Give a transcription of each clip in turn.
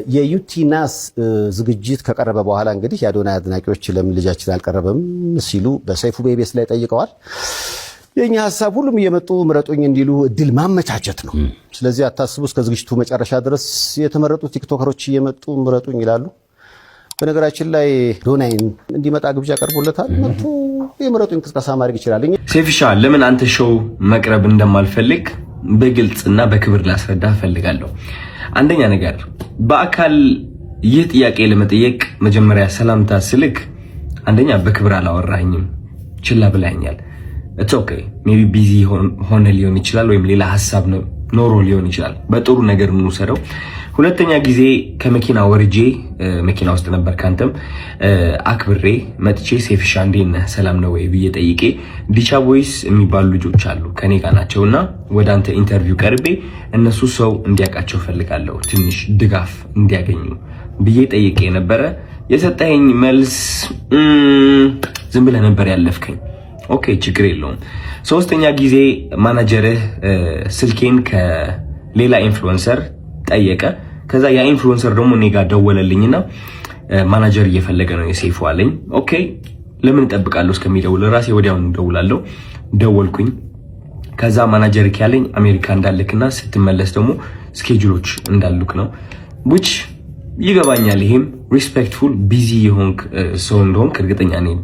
የዩቲናስ ዝግጅት ከቀረበ በኋላ እንግዲህ የአዶናይ አድናቂዎች ለምን ልጃችን አልቀረበም ሲሉ በሰይፉ ቤቤስ ላይ ጠይቀዋል። የኛ ሐሳብ ሁሉም እየመጡ ምረጡኝ እንዲሉ እድል ማመቻቸት ነው። ስለዚህ አታስቡ፣ እስከ ዝግጅቱ መጨረሻ ድረስ የተመረጡ ቲክቶከሮች እየመጡ ምረጡኝ ይላሉ። በነገራችን ላይ አዶናይን እንዲመጣ ግብዣ ቀርቦለታል። መጥቶ የምረጡኝ ቅስቀሳ ማድረግ ይችላል። ሴፍሻ ለምን አንተ ሾው መቅረብ እንደማልፈልግ በግልጽና በክብር ላስረዳ ፈልጋለሁ። አንደኛ ነገር በአካል ይህ ጥያቄ ለመጠየቅ መጀመሪያ ሰላምታ ስልክ አንደኛ በክብር አላወራኝም፣ ችላ ብላኛል። ኢትስ ኦኬ ሜቢ ቢዚ ሆነ ሊሆን ይችላል፣ ወይም ሌላ ሐሳብ ኖሮ ሊሆን ይችላል። በጥሩ ነገር እንውሰደው። ሁለተኛ ጊዜ ከመኪና ወርጄ መኪና ውስጥ ነበር ካንተም አክብሬ መጥቼ ሴፍሻ እንዴት ነህ ሰላም ነው ወይ ብዬ ጠይቄ ዲቻ ቦይስ የሚባሉ ልጆች አሉ ከኔ ጋር ናቸውና ወደ አንተ ኢንተርቪው ቀርቤ እነሱ ሰው እንዲያውቃቸው ፈልጋለሁ ትንሽ ድጋፍ እንዲያገኙ ብዬ ጠይቄ ነበረ። የሰጠኸኝ መልስ ዝም ብለህ ነበር ያለፍከኝ። ኦኬ ችግር የለውም። ሶስተኛ ጊዜ ማናጀርህ ስልኬን ከሌላ ኢንፍሉዌንሰር ጠየቀ። ከዛ ያ ኢንፍሉዌንሰር ደግሞ እኔ ጋር ደወለልኝና ማናጀር እየፈለገ ነው የሴፉ አለኝ። ኦኬ ለምን እጠብቃለሁ እስከሚደውል ራሴ ወዲያውኑ ደውላለሁ። ደወልኩኝ። ከዛ ማናጀር ያለኝ አሜሪካ እንዳልክና ስትመለስ ደግሞ ስኬጁሎች እንዳሉክ ነው። which ይገባኛል። ይሄም ሪስፔክትፉል ቢዚ የሆንክ ሰው እንደሆንክ እርግጠኛ ነኝ።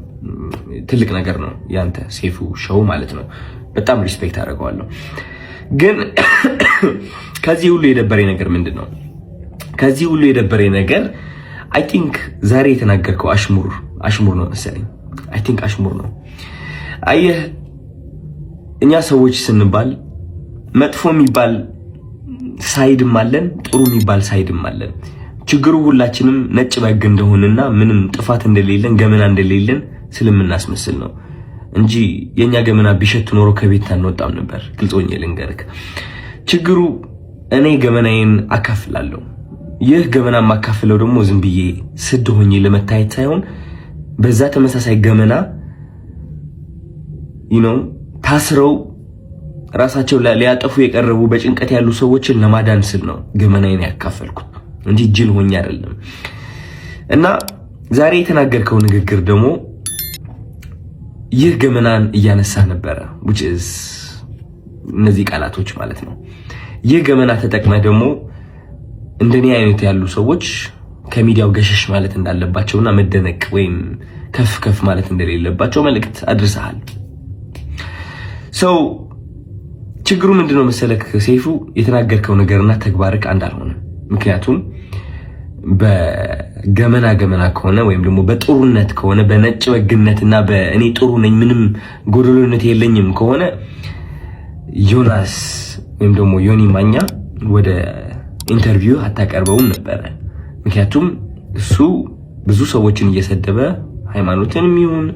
ትልቅ ነገር ነው ያንተ ሴፉ ሾው ማለት ነው። በጣም ሪስፔክት አደርገዋለሁ። ግን ከዚህ ሁሉ የደበረኝ ነገር ምንድነው? ከዚህ ሁሉ የደበረኝ ነገር አይ ቲንክ ዛሬ የተናገርከው አሽሙር ነው መሰለኝ። አይ ቲንክ አሽሙር ነው። አየህ እኛ ሰዎች ስንባል መጥፎ የሚባል ሳይድም አለን፣ ጥሩ የሚባል ሳይድም አለን። ችግሩ ሁላችንም ነጭ በግ እንደሆነና ምንም ጥፋት እንደሌለን ገመና እንደሌለን ስለምናስመስል ነው እንጂ የኛ ገመና ቢሸት ኖሮ ከቤት አንወጣም ነበር። ግልጾኝ ልንገርክ፣ ችግሩ እኔ ገመናዬን አካፍላለሁ። ይህ ገመና ማካፍለው ደግሞ ዝም ብዬ ስድ ሆኜ ለመታየት ሳይሆን በዛ ተመሳሳይ ገመና ታስረው ራሳቸው ሊያጠፉ የቀረቡ በጭንቀት ያሉ ሰዎችን ለማዳን ስል ነው ገመናዬን ያካፈልኩት እንጂ ጅል ሆኜ አይደለም። እና ዛሬ የተናገርከው ንግግር ደግሞ ይህ ገመናን እያነሳ ነበረ which is እነዚህ ቃላቶች ማለት ነው። ይህ ገመና ተጠቅመህ ደግሞ እንደኔ አይነት ያሉ ሰዎች ከሚዲያው ገሸሽ ማለት እንዳለባቸውና መደነቅ ወይም ከፍ ማለት እንደሌለባቸው መልእክት አድርሰሃል። ችግሩ ምንድነው መሰለክ ሴፉ፣ የተናገርከው ነገርና ተግባርክ አንድ አልሆነም። ምክንያቱም በገመና ከሆነ ወይም ደግሞ በጥሩነት ከሆነ በነጭ በግነትና በእኔ ጥሩ ነኝ ምንም ጎደሎነት የለኝም ከሆነ ዮናስ ወይም ደግሞ ዮኒ ማኛ ወደ ኢንተርቪው አታቀርበውም ነበር። ምክንያቱም እሱ ብዙ ሰዎችን እየሰደበ ሃይማኖትንም ይሁን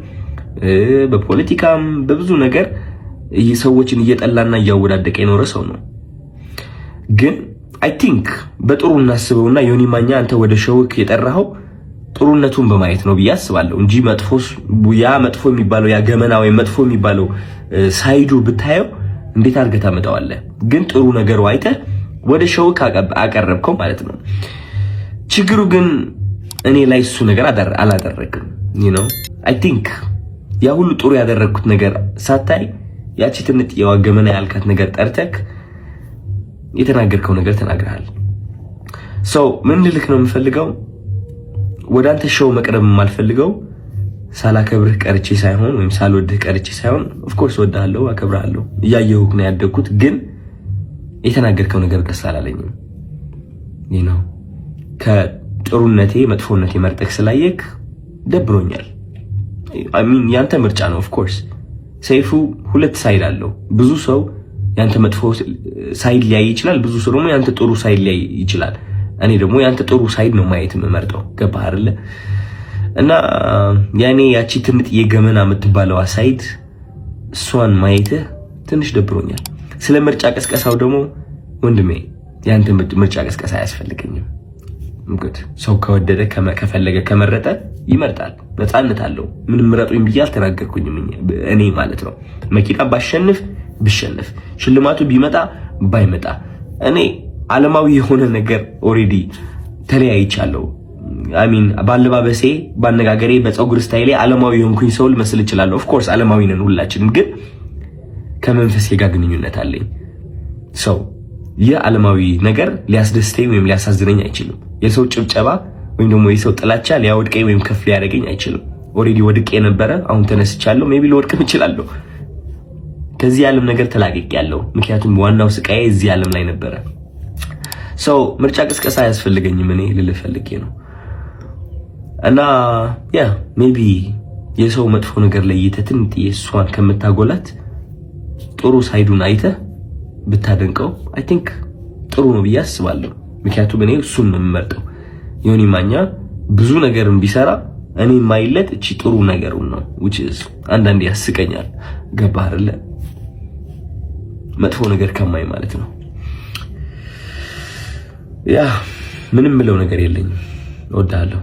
በፖለቲካም በብዙ ነገር ሰዎችን እየጠላና እያወዳደቀ የኖረ ሰው ነው። ግን አይ ቲንክ በጥሩ እናስበውና ዮኒ ማኛ አንተ ወደ ሾውክ የጠራኸው ጥሩነቱን በማየት ነው ብዬ አስባለሁ እንጂ መጥፎ የሚባለው ያ ገመና ወይ መጥፎ የሚባለው ሳይዱ ብታየው እንዴት አድርገህ ታመጣዋለህ? ግን ጥሩ ነገሩ አይተህ ወደ ሾውክ አቀረብከው ማለት ነው። ችግሩ ግን እኔ ላይ እሱ ነገር አላደረግም። አይ ቲንክ ያ ሁሉ ጥሩ ያደረግኩት ነገር ሳታይ ያቺ ትንጥ የዋገመና ያልካት ነገር ጠርተክ የተናገርከው ነገር ተናግረሃል። ምን ልልክ ነው የምፈልገው፣ ወደ አንተ ሾው መቅረብ የማልፈልገው ሳላከብርህ ቀርቼ ሳይሆን ወይም ሳልወድህ ቀርቼ ሳይሆን ኦፍ ኮርስ ወድሃለሁ፣ አከብርሃለሁ፣ እያየሁህ ነው ያደግኩት። ግን የተናገርከው ነገር ደስ አላለኝም። ከጥሩነቴ መጥፎነቴ መርጠክ ስላየክ ደብሮኛል። ያንተ ምርጫ ነው። ኦፍ ኮርስ ሰይፉ ሁለት ሳይድ አለው። ብዙ ሰው ያንተ መጥፎ ሳይድ ሊያይ ይችላል፣ ብዙ ሰው ደግሞ ያንተ ጥሩ ሳይድ ሊያይ ይችላል። እኔ ደግሞ ያንተ ጥሩ ሳይድ ነው ማየት የምመርጠው። ገባህ አይደለ? እና ያኔ ያቺ ትንጥ የገመና የምትባለው ሳይድ እሷን ማየትህ ትንሽ ደብሮኛል። ስለ ምርጫ ቀስቀሳው ደግሞ ወንድሜ ያንተ ምርጫ ቀስቀሳ አያስፈልገኝም። ሰው ከወደደ ከፈለገ ከመረጠ ይመርጣል፣ ነፃነት አለው። ምንም ምረጡኝ ብዬ አልተናገርኩኝም እኔ ማለት ነው። መኪና ብሸነፍ ሽልማቱ ቢመጣ ባይመጣ እኔ ዓለማዊ የሆነ ነገር ኦሬዲ ተለያይቻለሁ። አሚን ባለባበሴ፣ ባነጋገሬ፣ በፀጉር ስታይሌ ዓለማዊ የሆንኩኝ ሰው ልመስል እችላለሁ። ኦፍ ኮርስ ዓለማዊ ነን ሁላችንም፣ ግን ከመንፈሴ ጋር ግንኙነት አለኝ። ሰው ይህ ዓለማዊ ነገር ሊያስደስተኝ ወይም ሊያሳዝነኝ አይችልም። የሰው ጭብጨባ ወይም ደግሞ የሰው ጥላቻ ሊያወድቀኝ ወይም ከፍ ሊያደርገኝ አይችልም። ኦሬዲ ወድቄ ነበረ፣ አሁን ተነስቻለሁ። ሜቢ ልወድቅም እችላለሁ። ከዚህ ዓለም ነገር ተላቅቄያለሁ። ምክንያቱም ዋናው ስቃዬ እዚህ ዓለም ላይ ነበረ። ሰው ምርጫ ቅስቀሳ አያስፈልገኝም። እኔ ልልህ ፈልጌ ነው። እና ያ ሜቢ የሰው መጥፎ ነገር ለይተህ ትንጥዬ እሷን ከምታጎላት ጥሩ ሳይዱን አይተህ ብታደንቀው አይ ቲንክ ጥሩ ነው ብዬ አስባለሁ። ምክንያቱም እኔ እሱን ነው የምመርጠው። ዮኒ ማኛ ብዙ ነገርን ቢሰራ እኔ የማይለት እቺ ጥሩ ነገሩን ነው which is አንዳንዴ ያስቀኛል። ገባህ አይደለ? መጥፎ ነገር ከማይ ማለት ነው። ያ ምንም ምለው ነገር የለኝም። እወዳለሁ።